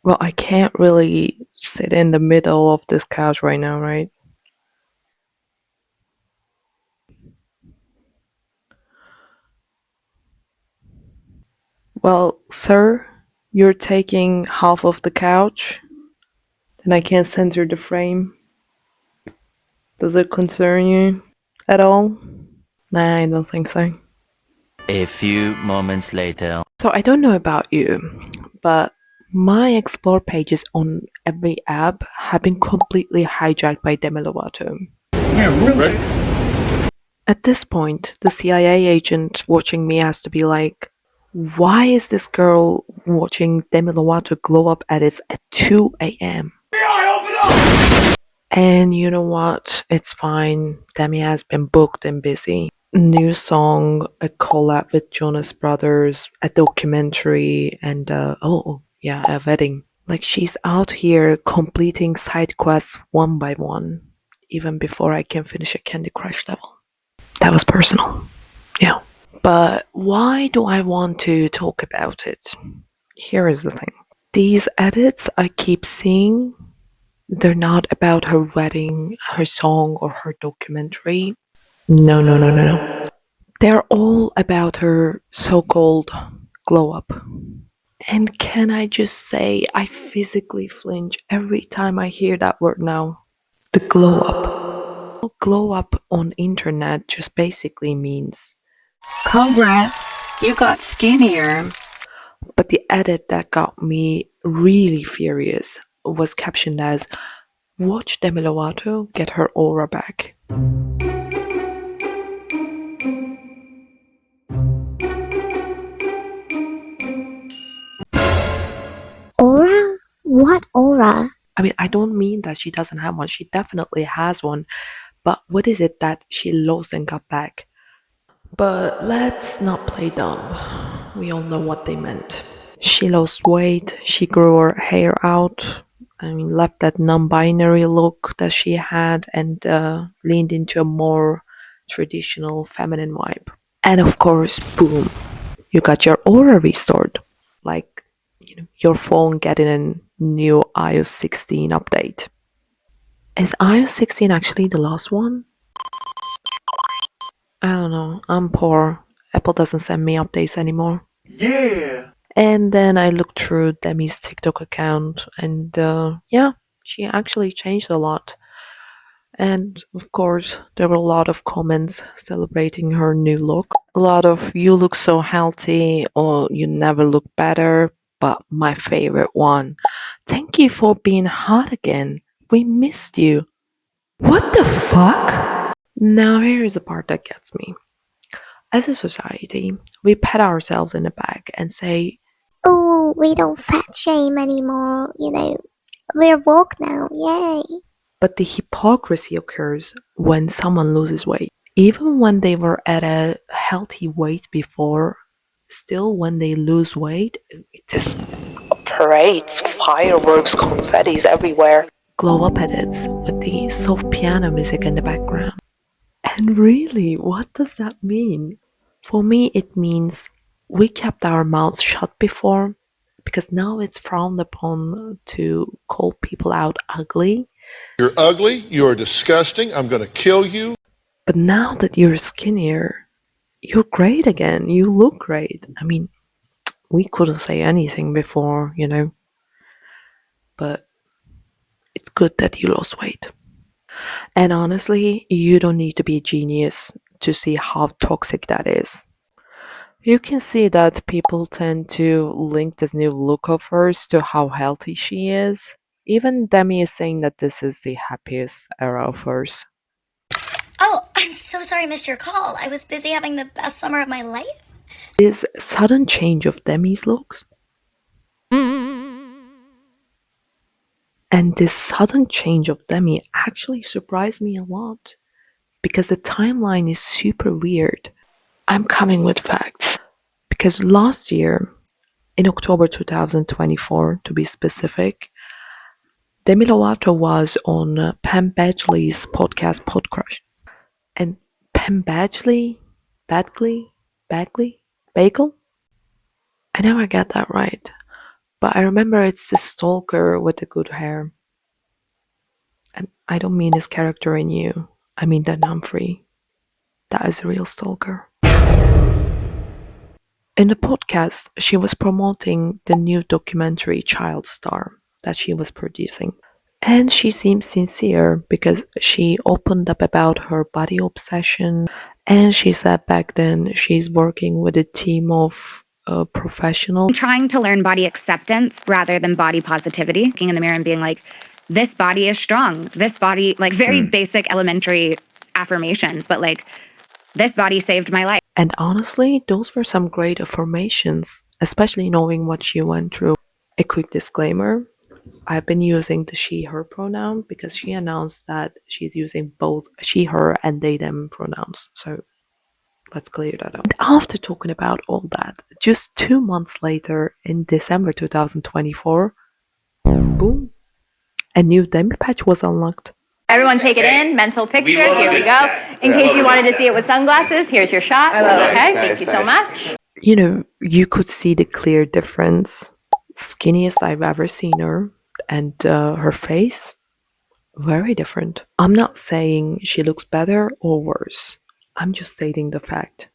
Well, I can't really sit in the middle of this couch right now, right? Well, sir, you're taking half of the couch, and I can't center the frame. Does it concern you at all? Nah, I don't think so. A few moments later. So I don't know about you, but my explore pages on every app have been completely hijacked by Demi Lovato. Yeah, really? At this point, the CIA agent watching me has to be like, why is this girl watching Demi Lovato glow up edits at 2 a.m.? And you know what? It's fine. Demi has been booked and busy. New song, a collab with Jonas Brothers, a documentary, and a wedding. Like she's out here completing side quests one by one, even before I can finish a Candy Crush level. That was personal. Yeah. But why do I want to talk about it? Here is the thing. These edits I keep seeing, they're not about her wedding, her song, or her documentary. No, no, no, no, no. They're all about her so called glow up. And can I just say, I physically flinch every time I hear that word now. The glow up. Glow up on internet just basically means Congrats, you got skinnier. but the edit that got me really furious was captioned as watch Demi Lovato get her aura back. Aura? What aura? I mean, I don't mean that she doesn't have one. She definitely has one. But what is it that she lost and got back? But let's not play dumb. We all know what they meant. She lost weight, she grew her hair out, I mean, left that non binary look that she had and leaned into a more traditional feminine vibe. And of course, boom, you got your aura restored. Like, your phone getting a new iOS 16 update. Is iOS 16 actually the last one? I don't know. I'm poor. Apple doesn't send me updates anymore. Yeah. And then I looked through Demi's TikTok account, and yeah, she actually changed a lot. And of course, there were a lot of comments celebrating her new look. A lot of you look so healthy, or you never look better. But my favorite one, thank you for being hot again. We missed you. What the fuck? Now, here is the part that gets me. As a society, we pat ourselves in the back and say, Oh, we don't fat shame anymore, We're woke now, yay. but the hypocrisy occurs when someone loses weight. Even when they were at a healthy weight before, still when they lose weight, it just parades, fireworks, confettis everywhere. Glow up edits with the soft piano music in the background. And really, what does that mean? For me, it means we kept our mouths shut before because now it's frowned upon to call people out ugly. You're ugly, you're disgusting, I'm gonna kill you. But now that you're skinnier, you're great again. You look great. I mean, we couldn't say anything before, but it's good that you lost weight. And honestly, you don't need to be a genius to see how toxic that is. You can see that people tend to link this new look of hers to how healthy she is. Even Demi is saying that this is the happiest era of hers. Oh, I'm so sorry I missed your call. I was busy having the best summer of my life. This sudden change of Demi's looks and this sudden change of Demi actually surprised me a lot because the timeline is super weird. I'm coming with facts. Because last year, in October 2024 to be specific, Demi Lovato was on Pam Badgley's podcast Podcrush. And Pam Badgley? Badgley? Bagley? Bagel? I never get that right. But I remember it's the stalker with the good hair. And I don't mean his character in You. I mean Dan Humphrey. That is a real stalker. In the podcast, she was promoting the new documentary Child Star that she was producing. And she seemed sincere because she opened up about her body obsession. And she said back then she's working with a team of professionals. Trying to learn body acceptance rather than body positivity. Looking in the mirror and being like, this body is strong. This body, like very basic elementary affirmations, but like, this body saved my life. And honestly, those were some great affirmations, especially knowing what she went through. A quick disclaimer, I've been using the she, her pronoun because she announced that she's using both she, her, and they, them pronouns. So let's clear that up. And after talking about all that, just 2 months later, in December 2024, boom, a new Demi patch was unlocked. Everyone take it in, mental picture, here we go. In case you wanted to see it with sunglasses, here's your shot. Okay, thank you so much. You know, you could see the clear difference. Skinniest I've ever seen her, and her face, very different. I'm not saying she looks better or worse. I'm just stating the fact.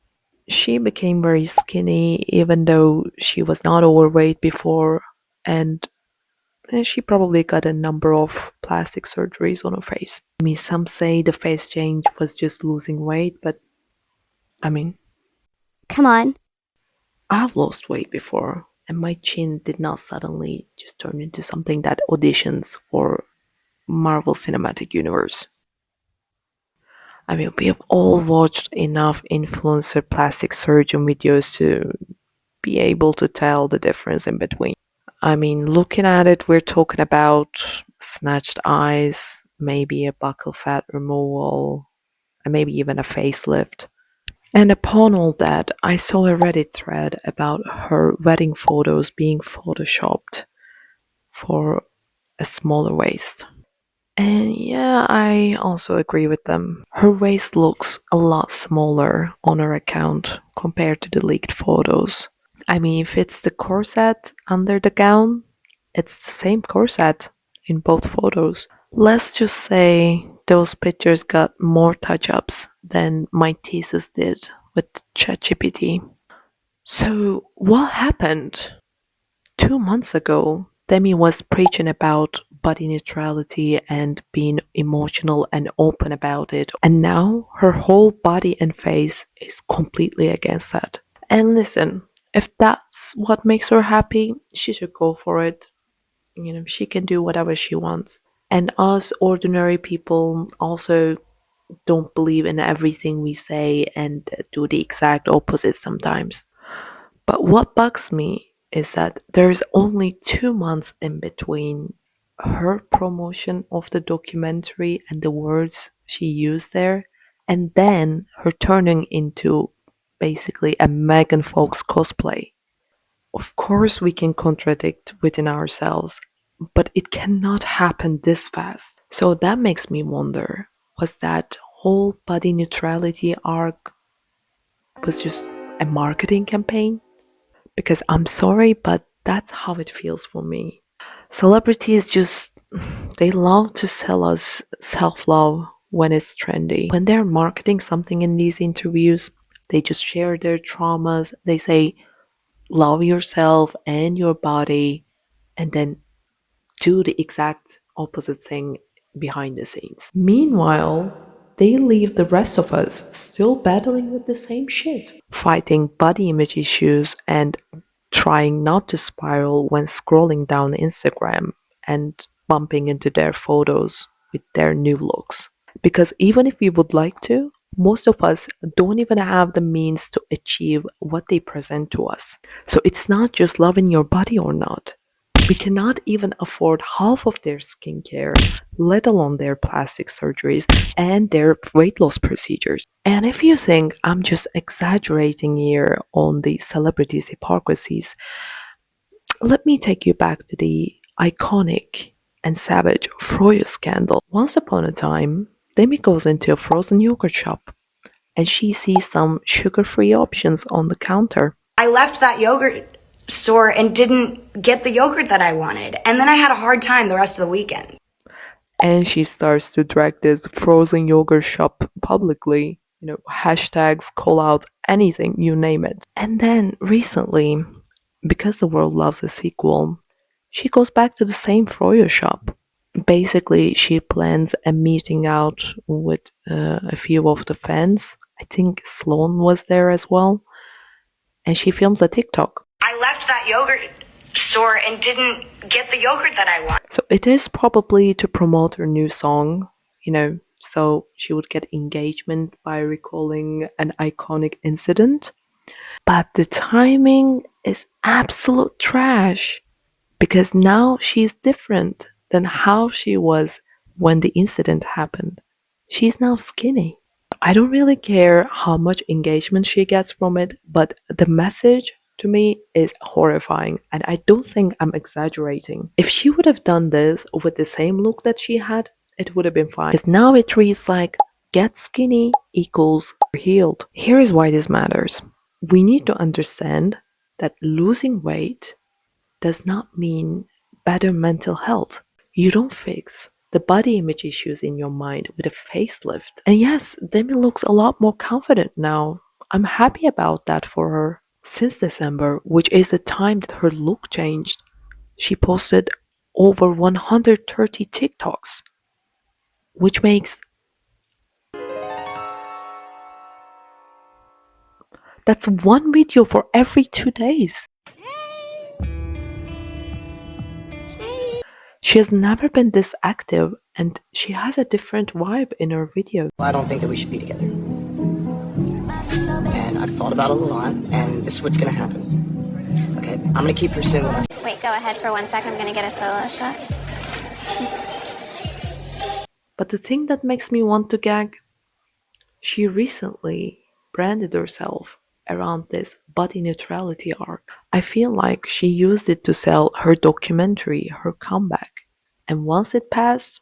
She became very skinny even though she was not overweight before, and she probably got a number of plastic surgeries on her face. I mean, some say the face change was just losing weight, but I mean, Come on. I've lost weight before, and my chin did not suddenly just turn into something that auditions for Marvel Cinematic Universe. I mean, we have all watched enough influencer plastic surgeon videos to be able to tell the difference in between. I mean, looking at it, we're talking about snatched eyes, maybe a buccal fat removal, and maybe even a facelift. And upon all that, I saw a Reddit thread about her wedding photos being photoshopped for a smaller waist. And yeah, I also agree with them. Her waist looks a lot smaller on her account compared to the leaked photos. I mean, if it's the corset under the gown, it's the same corset in both photos. Let's just say those pictures got more touch-ups than my thesis did with ChatGPT. So what happened? 2 months ago, Demi was preaching about body neutrality and being emotional and open about it. And now her whole body and face is completely against that. And listen, if that's what makes her happy, she should go for it. You know, she can do whatever she wants. And us ordinary people also don't believe in everything we say and do the exact opposite sometimes. But what bugs me is that there's only 2 months in between her promotion of the documentary and the words she used there, and then her turning into basically a Megan Fox cosplay. Of course, we can contradict within ourselves, but it cannot happen this fast. So that makes me wonder, was that whole body neutrality arc was just a marketing campaign? Because I'm sorry, but that's how it feels for me. Celebrities just, they love to sell us self-love when it's trendy. When they're marketing something in these interviews, they just share their traumas. They say, love yourself and your body, and then do the exact opposite thing behind the scenes. Meanwhile, they leave the rest of us still battling with the same shit, fighting body image issues and trying not to spiral when scrolling down Instagram and bumping into their photos with their new looks. Because even if we would like to, most of us don't even have the means to achieve what they present to us. So it's not just loving your body or not. We cannot even afford half of their skincare, let alone their plastic surgeries and their weight loss procedures. And if you think I'm just exaggerating here on the celebrities' hypocrisies, let me take you back to the iconic and savage froyo scandal. Once upon a time, Demi goes into a frozen yogurt shop and she sees some sugar-free options on the counter. I left that yogurt store and didn't get the yogurt that I wanted. And then I had a hard time the rest of the weekend. And she starts to drag this frozen yogurt shop publicly. Hashtags, call out anything, you name it. And then recently, because the world loves a sequel, she goes back to the same froyo shop. Basically, she plans a meeting out with a few of the fans. I think Sloan was there as well. And she films a TikTok. I left that yogurt store and didn't get the yogurt that I wanted. So it is probably to promote her new song, so she would get engagement by recalling an iconic incident. But the timing is absolute trash because now she's different than how she was when the incident happened. She's now skinny. I don't really care how much engagement she gets from it, but the message to me is horrifying, and I don't think I'm exaggerating. If she would have done this with the same look that she had, it would have been fine. Because now it reads like, get skinny equals healed. Here is why this matters. We need to understand that losing weight does not mean better mental health. You don't fix the body image issues in your mind with a facelift. And yes, Demi looks a lot more confident now. I'm happy about that for her. Since December, which is the time that her look changed, she posted over 130 TikToks, which makes that's one video for every 2 days. She has never been this active, and she has a different vibe in her video. I don't think that we should be together. And I've thought about it a lot, and this is what's gonna happen. Okay, I'm gonna keep pursuing what Wait, go ahead for 1 sec. I'm gonna get a solo shot. But the thing that makes me want to gag, she recently branded herself around this body neutrality arc. I feel like she used it to sell her documentary, her comeback. And once it passed,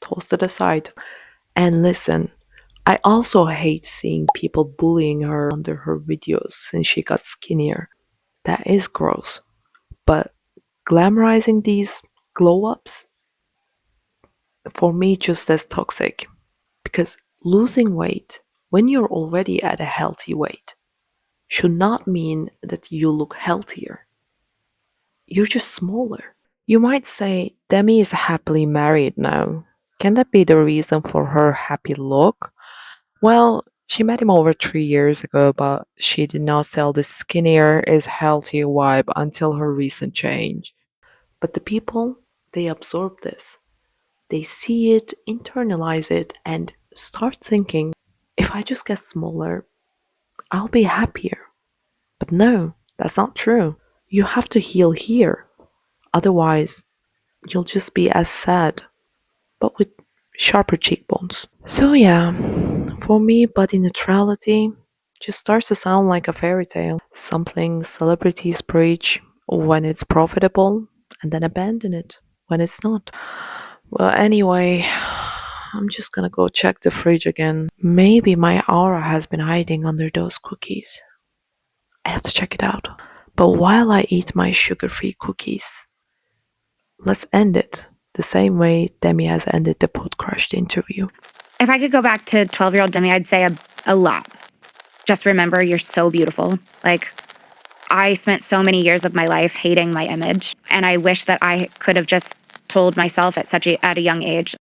tossed it aside. And listen, I also hate seeing people bullying her under her videos since she got skinnier. That is gross. But glamorizing these glow-ups, for me, just as toxic. Because losing weight, when you're already at a healthy weight, should not mean that you look healthier. You're just smaller. You might say, Demi is happily married now. Can that be the reason for her happy look? Well, she met him over 3 years ago, but she did not sell the skinnier is healthy vibe until her recent change. But the people, they absorb this. They see it, internalize it, and start thinking, if I just get smaller, I'll be happier. But no, that's not true. You have to heal here. Otherwise, you'll just be as sad, but with sharper cheekbones. So yeah, for me, body neutrality just starts to sound like a fairy tale. Something celebrities preach when it's profitable and then abandon it when it's not. Well, anyway, I'm just gonna go check the fridge again. Maybe my aura has been hiding under those cookies. I have to check it out. But while I eat my sugar-free cookies, let's end it the same way Demi has ended the podcast interview. If I could go back to 12-year-old Demi, I'd say a lot. Just remember, you're so beautiful. Like, I spent so many years of my life hating my image, and I wish that I could have just told myself at a young age,